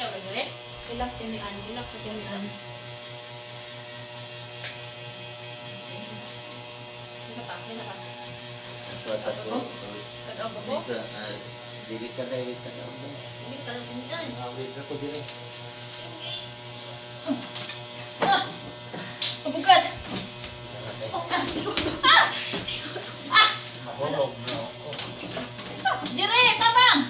Ilak tinian, ilak sa tinian. Isa pa. Tag-aw ko? Dili ka na. Hindi ka lang tinian. Awit na ko dili. Pabugad! Mahulog na ako. Jere, tabang!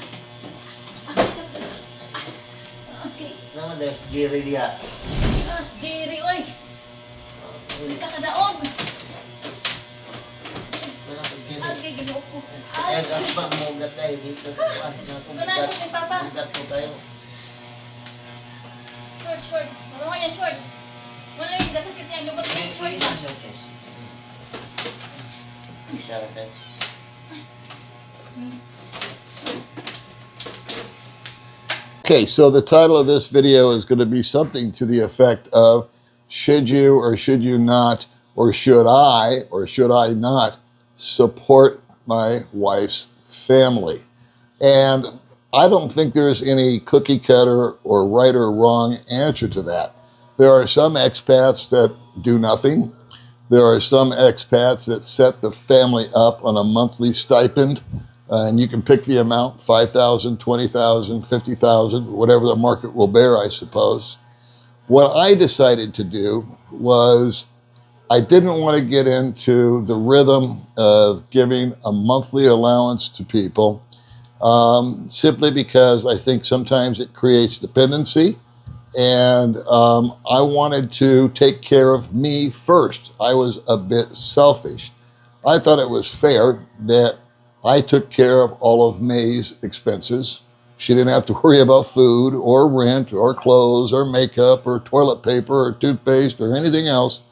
Okay. Naman dahil giri diya. Jere, oy! Isa ka daog! Okay, ginoo ko. Kaya gaspang mugat tayo dito sa kuwan. Kuna siya kay Papa. Mugat po tayo. Short. Marunga yan, short. Wala yung gasakit yan. Lubot yung short na. Isa lang tayo. Okay, so the title of this video is going to be something to the effect of should you or should you not, or should I or should I not support my wife's family? And I don't think there's any cookie cutter or right or wrong answer to that. There are some expats that do nothing. There are some expats that set the family up on a monthly stipend. And you can pick the amount, 5,000, 20,000, 50,000, whatever the market will bear, I suppose. What I decided to do was I didn't want to get into the rhythm of giving a monthly allowance to people simply because I think sometimes it creates dependency. And I wanted to take care of me first. I was a bit selfish. I thought it was fair that I took care of all of May's expenses. She didn't have to worry about food or rent or clothes or makeup or toilet paper or toothpaste or anything else.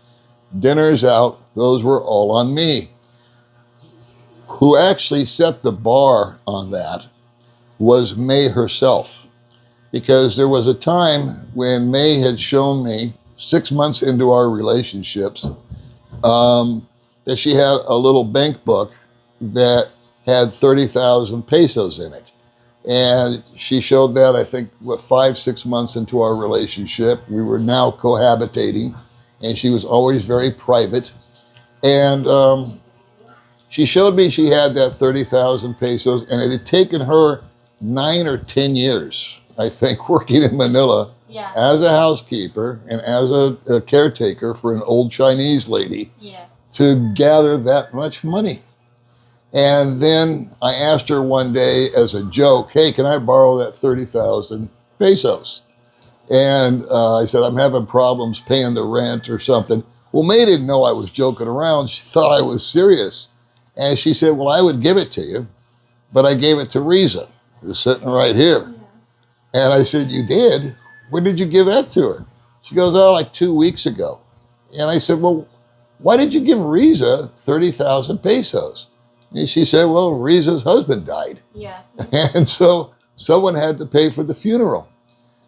Dinners out, those were all on me. Who actually set the bar on that was May herself. Because there was a time when May had shown me 6 months into our relationships that she had a little bank book that had 30,000 pesos in it. And she showed that, I think, 5, 6 months into our relationship. We were now cohabitating, and she was always very private. And she showed me she had that 30,000 pesos, and it had taken her 9 or 10 years, I think, working in Manila as a housekeeper and as a caretaker for an old Chinese lady to gather that much money. And then I asked her one day as a joke, hey, can I borrow that 30,000 pesos? And I said, I'm having problems paying the rent or something. Well, May didn't know I was joking around. She thought I was serious. And she said, well, I would give it to you, but I gave it to Riza, who's sitting right here. And I said, you did? When did you give that to her? She goes, oh, like 2 weeks ago. And I said, well, why did you give Riza 30,000 pesos? And she said, well, Riza's husband died. Yes. And so someone had to pay for the funeral.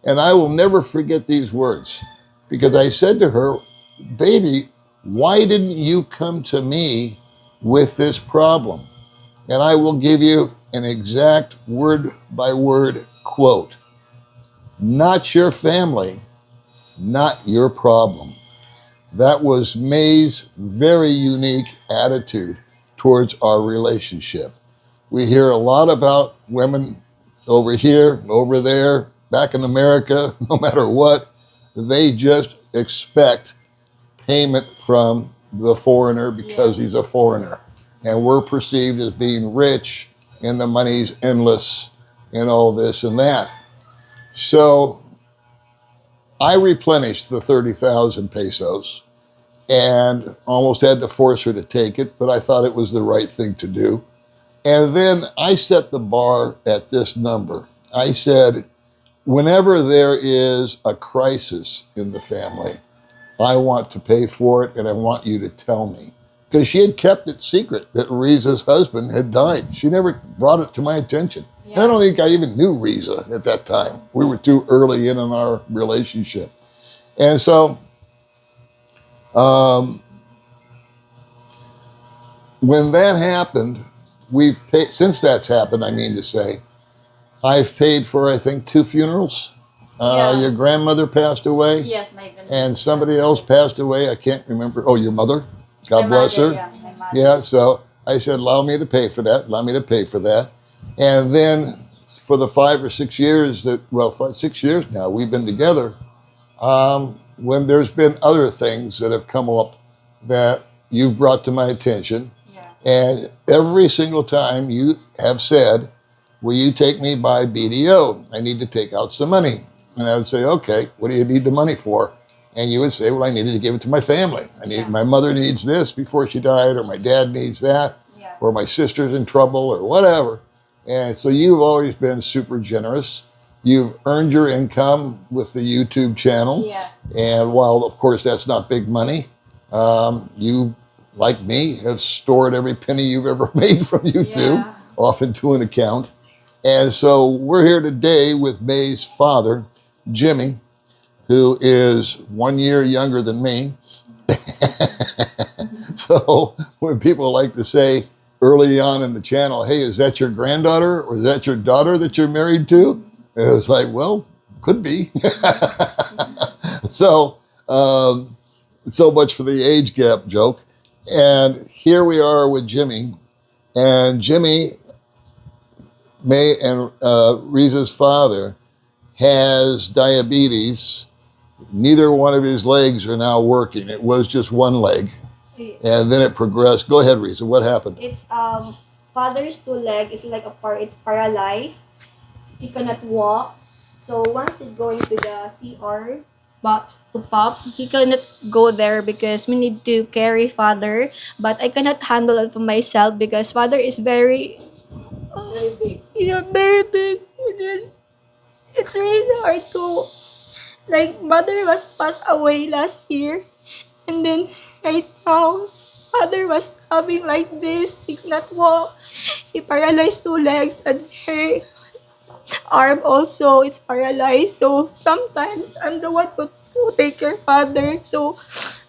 And I will never forget these words because I said to her, baby, why didn't you come to me with this problem? And I will give you an exact word by word quote. Not your family, not your problem. That was May's very unique attitude towards our relationship. We hear a lot about women over here, over there, back in America, no matter what, they just expect payment from the foreigner because he's a foreigner. And we're perceived as being rich and the money's endless and all this and that. So I replenished the 30,000 pesos and almost had to force her to take it, but I thought it was the right thing to do. And then I set the bar at this number. I said, whenever there is a crisis in the family, I want to pay for it and I want you to tell me. Because she had kept it secret that Riza's husband had died. She never brought it to my attention. And I don't think I even knew Riza at that time. We were too early in our relationship. And so when that happened, we've paid, since that's happened, I mean to say, I've paid for, I think, 2 funerals. Yeah. Your grandmother passed away, Yes, my grandmother. and somebody else passed away. I can't remember. Oh, your mother. God My bless mother, her. Yeah, my mother. Yeah, so I said, allow me to pay for that. Allow me to pay for that. And then for the 5 or 6 years that, well, 6 years now we've been together, when there's been other things that have come up that you've brought to my attention, Yeah. and every single time you have said, will you take me by BDO? I need to take out some money. And I would say, okay, what do you need the money for? And you would say, well, I needed to give it to my family. Yeah. My mother needs this before she died, or my dad needs that, Yeah. or my sister's in trouble, or whatever. And so you've always been super generous. You've earned your income with the YouTube channel. Yes. And while, of course, that's not big money, you, like me, have stored every penny you've ever made from YouTube Yeah. off into an account. And so we're here today with May's father, Jimmy, who is 1 year younger than me. So when people like to say early on in the channel, hey, is that your granddaughter or is that your daughter that you're married to? And it was like, well, could be. So, so much for the age gap joke. And here we are with Jimmy. And Jimmy, May and Riza's father, has diabetes. Neither one of his legs are now working. It was just one leg. And then it progressed. Go ahead, Riza. What happened? It's father's two leg is like it's paralyzed. He cannot walk. So once it going to the CR, but to pop, he cannot go there because we need to carry father. But I cannot handle it for myself because father is very Very big. yeah, very big. And then it's really hard to like mother was passed away last year, and then right now father was having like this. He cannot walk. He paralyzed two legs and her arm also it's paralyzed. So sometimes I'm the one to take care father. So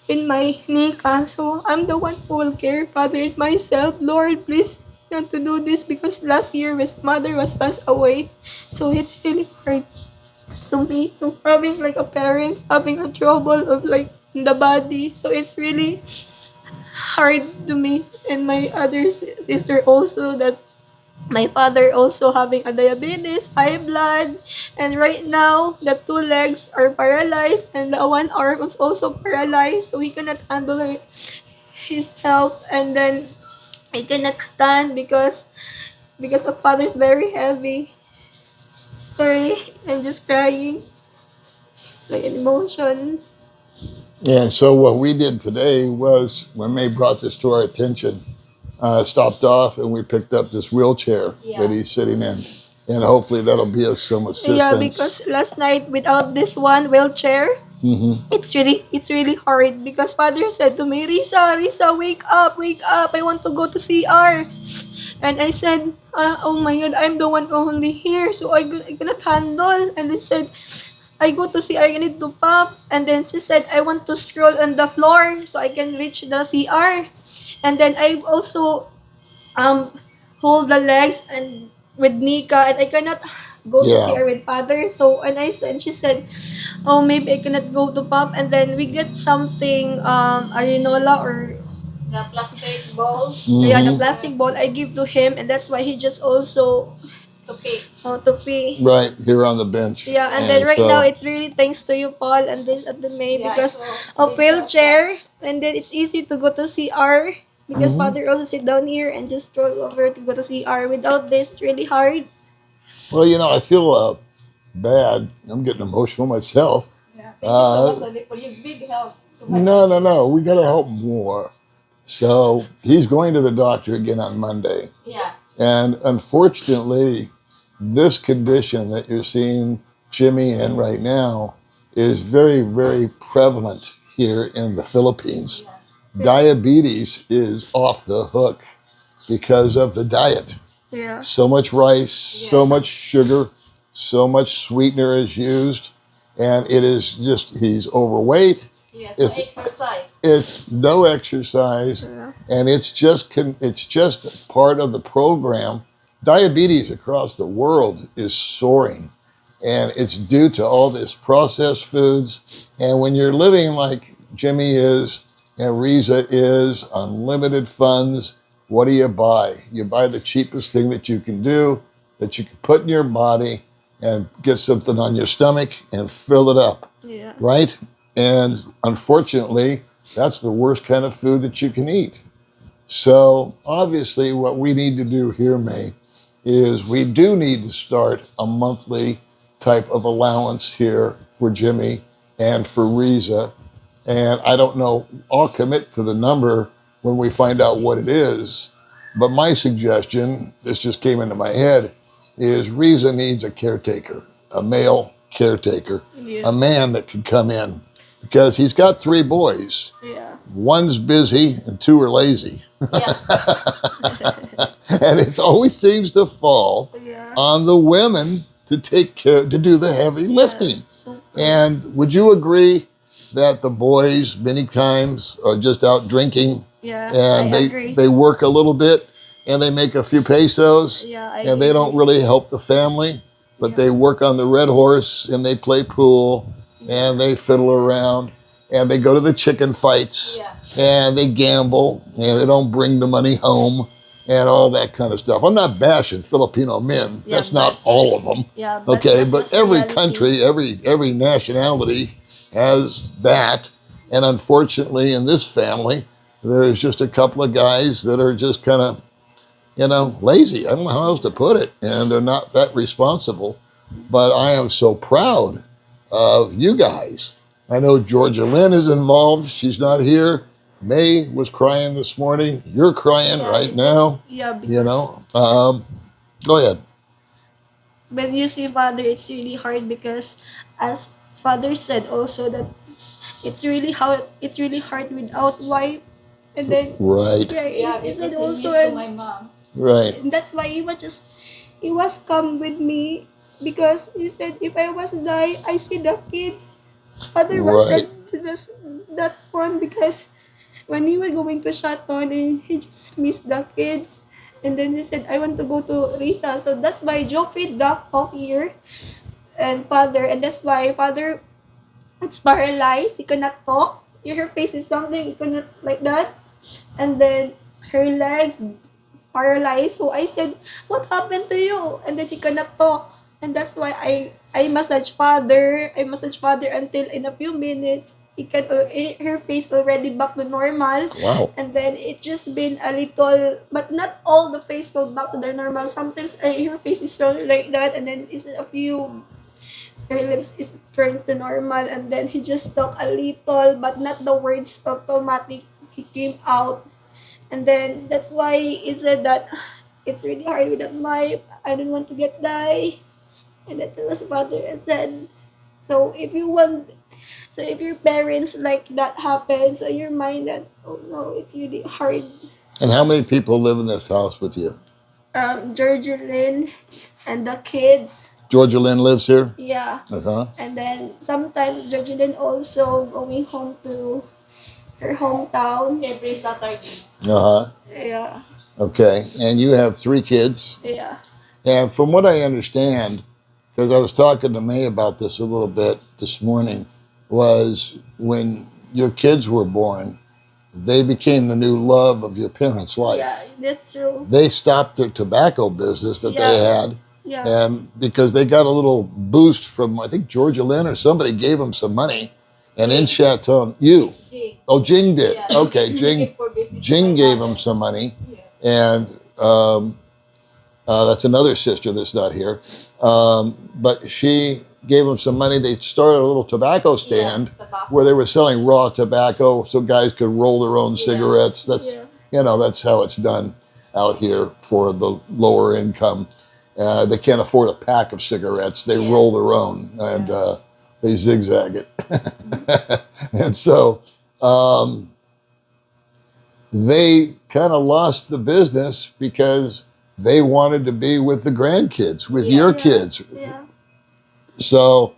in my nika, so I'm the one who will care father and myself. Lord, please not to do this because last year his mother was passed away. So it's really hard to me to having like a parents having a trouble of like in the body. So it's really hard to me and my other sister also that my father also having a diabetes, high blood, and right now the two legs are paralyzed and the one arm is also paralyzed, so he cannot handle his health, and then he cannot stand because the father is very heavy. Sorry, I'm just crying, like an emotion. And so what we did today was, when May brought this to our attention, stopped off and we picked up this wheelchair that he's sitting in. And hopefully that'll be of some assistance. Yeah, because last night without this one wheelchair, it's really hard because father said to me, Risa, wake up, I want to go to CR. And I said, oh my God, I'm the one only here, so I cannot handle. And they said, I go to CR, I need to pop. And then she said, I want to stroll on the floor so I can reach the CR. And then I also hold the legs and with Nika, and I cannot go to CR with father. So and she said, oh, maybe I cannot go to pop. And then we get something arenola or The plastic balls the plastic ball I give to him, and that's why he just also to pick. to pee. Right here on the bench. Yeah, and then right now it's really thanks to you, Paul, and this at the May Yeah, because so of wheelchair, and then it's easy to go to CR because father also sit down here and just stroll over to go to CR. Without this, it's really hard. Well, I feel bad. I'm getting emotional myself. Yeah. Thank you so much for your big help. To my No. We got to help more. So he's going to the doctor again on Monday. Yeah. And unfortunately, this condition that you're seeing Jimmy in right now is very, very prevalent here in the Philippines. Diabetes is off the hook because of the diet. Yeah. So much rice, so much sugar, so much sweetener is used. And it is just, he's overweight. Yes. It's- Exercise. It's no exercise, and it's just part of the program. Diabetes across the world is soaring, And it's due to all this processed foods. And when you're living like Jimmy is and Riza is, unlimited funds, what do? You buy the cheapest thing that you can do, that you can put in your body and get something on your stomach and fill it up, Yeah. right? And unfortunately, that's the worst kind of food that you can eat. So obviously what we need to do here, May, is we do need to start a monthly type of allowance here for Jimmy and for Riza. And I don't know, I'll commit to the number when we find out what it is. But my suggestion, this just came into my head, is Riza needs a caretaker, a male caretaker, Yeah. a man that can come in. Because he's got 3 boys. Yeah. One's busy and 2 are lazy. Yeah. And it always seems to fall Yeah. on the women to take care, to do the heavy lifting. So, And would you agree that the boys many times are just out drinking yeah. and I agree. they work a little bit and they make a few pesos Yeah, I and they don't agree. really help the family, but Yeah. they work on the Red Horse and they play pool and they fiddle around and they go to the chicken fights Yeah. and they gamble and they don't bring the money home and all that kind of stuff. I'm not bashing Filipino men. Yeah, That's not but- all of them. Yeah, but Okay, that's but just every reality. country, every nationality has that. And unfortunately, in this family, there's just a couple of guys that are just kind of, lazy. I don't know how else to put it. And they're not that responsible. But I am so proud of you guys. I know Georgia Lynn is involved. She's not here. May was crying this morning. You're crying Yeah, right because- now. Yeah, because Go ahead. when you see father, it's really hard because, as father said also, that it's really hard without wife, and then Right, Yeah, he because said he also, used to and my mom. right. that's why he was come with me, because he said if I was die, I see the kids. Father was Right. said that one because when we were going to Chaton, and he just missed the kids. And then he said, I want to go to Risa. So that's why Joffrey dropped off here and father. And that's why father it's paralyzed. He cannot talk. Her face is something. He cannot like that. And then her legs paralyzed. So I said, what happened to you? And then he cannot talk. And that's why I massage father. I massage father until in a few minutes, her face already back to normal. Wow. And then it just been a little, but not all the face go back to their normal. Sometimes her face is still like that, and then it's a few, her lips is turned to normal, and then he just talk a little, but not the words automatic. He came out, and then that's why he said that it's really hard without my. I don't want to get die, and that was father said. So if you want, so if your parents like that happens, so your mind that oh no, it's really hard. And how many people live in this house with you? Georgia Lynn and the kids, Georgia Lynn lives here? yeah. Uh-huh. And then sometimes Georgia Lynn also going home to her hometown. Every Saturday. Uh-huh. Yeah, Okay. And you have 3 kids. yeah, And from what I understand, because I was talking to May about this a little bit this morning, was when your kids were born, they became the new love of your parents' life. yeah. That's true. They stopped their tobacco business that they Yeah. had, Yeah, and because they got a little boost from, I think, Georgia Lynn or somebody gave them some money. And in Chateau, Jig. Jing did. Yeah. Okay, Jing For business. Jing gave them some money. Yeah. And that's another sister that's not here. But she gave them some money. They started a little tobacco stand tobacco. where they were selling raw tobacco so guys could roll their own Yeah. cigarettes. That's, that's how it's done out here for the lower income. They can't afford a pack of cigarettes. They roll their own and they zigzag it. And so they kind of lost the business because they wanted to be with the grandkids, with your kids. yeah, So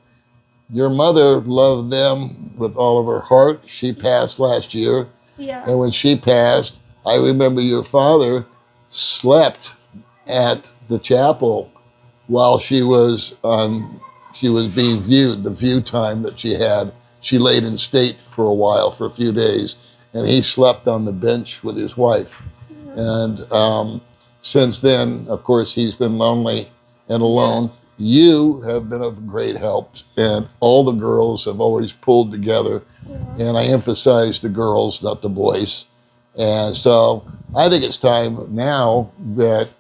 your mother loved them with all of her heart. She passed last year. yeah, And when she passed, I remember your father slept at the chapel while she was on she was being viewed, the view time that she had. She laid in state for a while, for a few days, and he slept on the bench with his wife. And since then, of course, he's been lonely and alone. You have been of great help, and all the girls have always pulled together. And I emphasize the girls, not the boys. And so I think it's time now that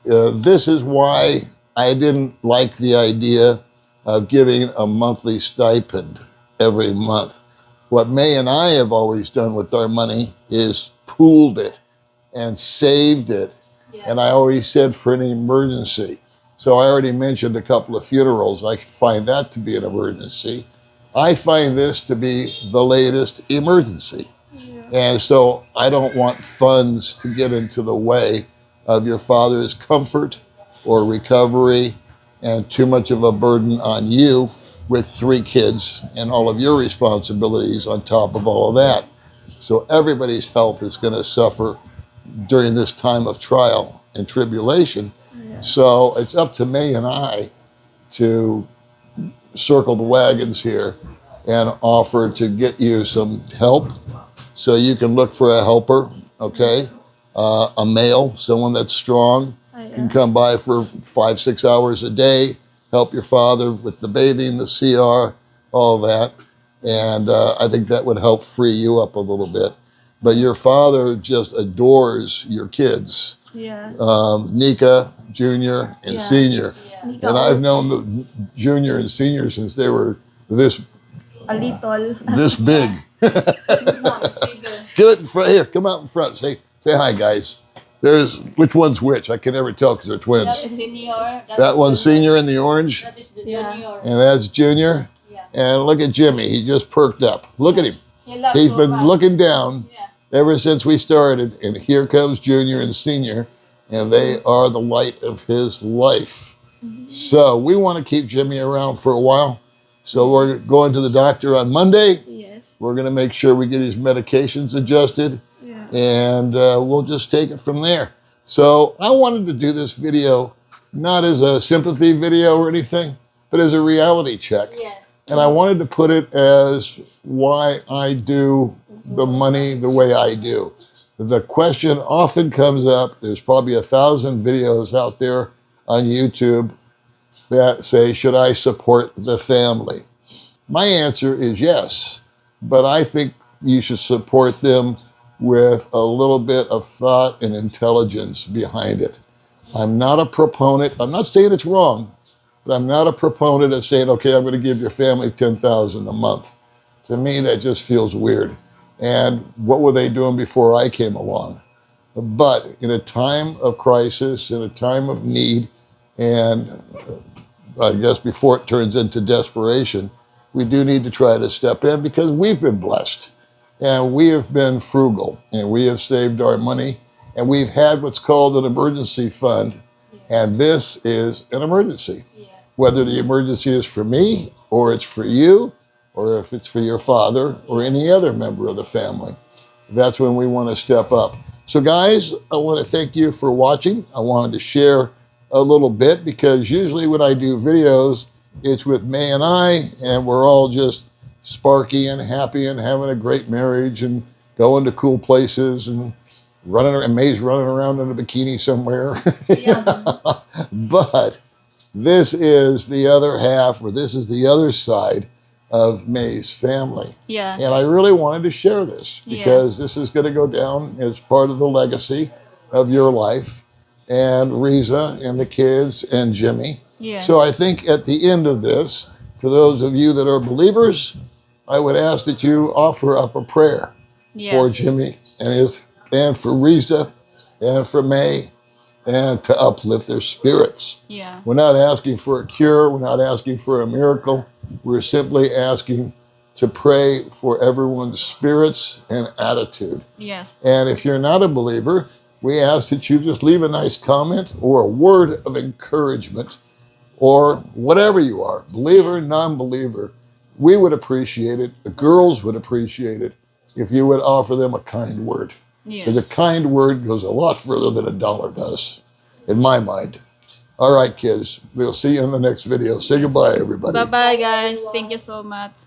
this is why I didn't like the idea of giving a monthly stipend every month. What May and I have always done with our money is pooled it and saved it. And I always said for an emergency. So I already mentioned a couple of funerals. I find that to be an emergency. I find this to be the latest emergency. And so I don't want funds to get into the way of your father's comfort or recovery and too much of a burden on you with 3 kids and all of your responsibilities on top of all of that. So everybody's health is going to suffer during this time of trial and tribulation. So it's up to May and I to circle the wagons here and offer to get you some help. So you can look for a helper, okay? A male, someone that's strong, can come by for 5-6 hours a day, help your father with the bathing, the CR, all that. And I think that would help free you up a little bit. But your father just adores your kids. Nika, Junior, and Senior. And I've known the Junior and Senior since they were this big. Get it in front here. Come out in front. Say hi, guys. There's which one's which. I can never tell because they're twins. That is senior. That one's Senior in the orange, That is the junior. and that's Junior. Yeah. And look at Jimmy. He just perked up. Look at him. He loves He's so been much. looking down Yeah. ever since we started. And here comes Junior and Senior, and they are the light of his life. So we want to keep Jimmy around for a while. So we're going to the doctor on Monday. We're going to make sure we get his medications adjusted. And we'll just take it from there. So I wanted to do this video not as a sympathy video or anything, but as a reality check. Yes. And I wanted to put it as why I do the money the way I do. The question often comes up, there's probably 1,000 videos out there on YouTube that say, should I support the family? My answer is yes, but I think you should support them with a little bit of thought and intelligence behind it. I'm not a proponent, I'm not saying it's wrong, but I'm not a proponent of saying, okay, I'm going to give your family $10,000 a month. To me, that just feels weird. And what were they doing before I came along? But in a time of crisis, in a time of need, and I guess before it turns into desperation, we do need to try to step in because we've been blessed. And we have been frugal, and we have saved our money, and we've had what's called an emergency fund, and this is an emergency. Whether the emergency is for me, or it's for you, or if it's for your father, or any other member of the family, that's when we want to step up. So guys, I want to thank you for watching. I wanted to share a little bit, because usually when I do videos, it's with May and I, and we're all just sparky and happy and having a great marriage and going to cool places and running, and May's running around in a bikini somewhere. But this is the other half, or this is the other side of May's family. Yeah. And I really wanted to share this because this is going to go down as part of the legacy of your life and Riza and the kids and Jimmy. Yeah. So I think at the end of this, for those of you that are believers, I would ask that you offer up a prayer for Jimmy and for Riza and for May, and to uplift their spirits. Yeah. We're not asking for a cure. We're not asking for a miracle. We're simply asking to pray for everyone's spirits and attitude. Yes. And if you're not a believer, we ask that you just leave a nice comment or a word of encouragement, or whatever you are, believer, non-believer. We would appreciate it. The girls would appreciate it if you would offer them a kind word. Because a kind word goes a lot further than $1 does, in my mind. All right, kids. We'll see you in the next video. Say goodbye, everybody. Bye-bye, guys. Thank you so much.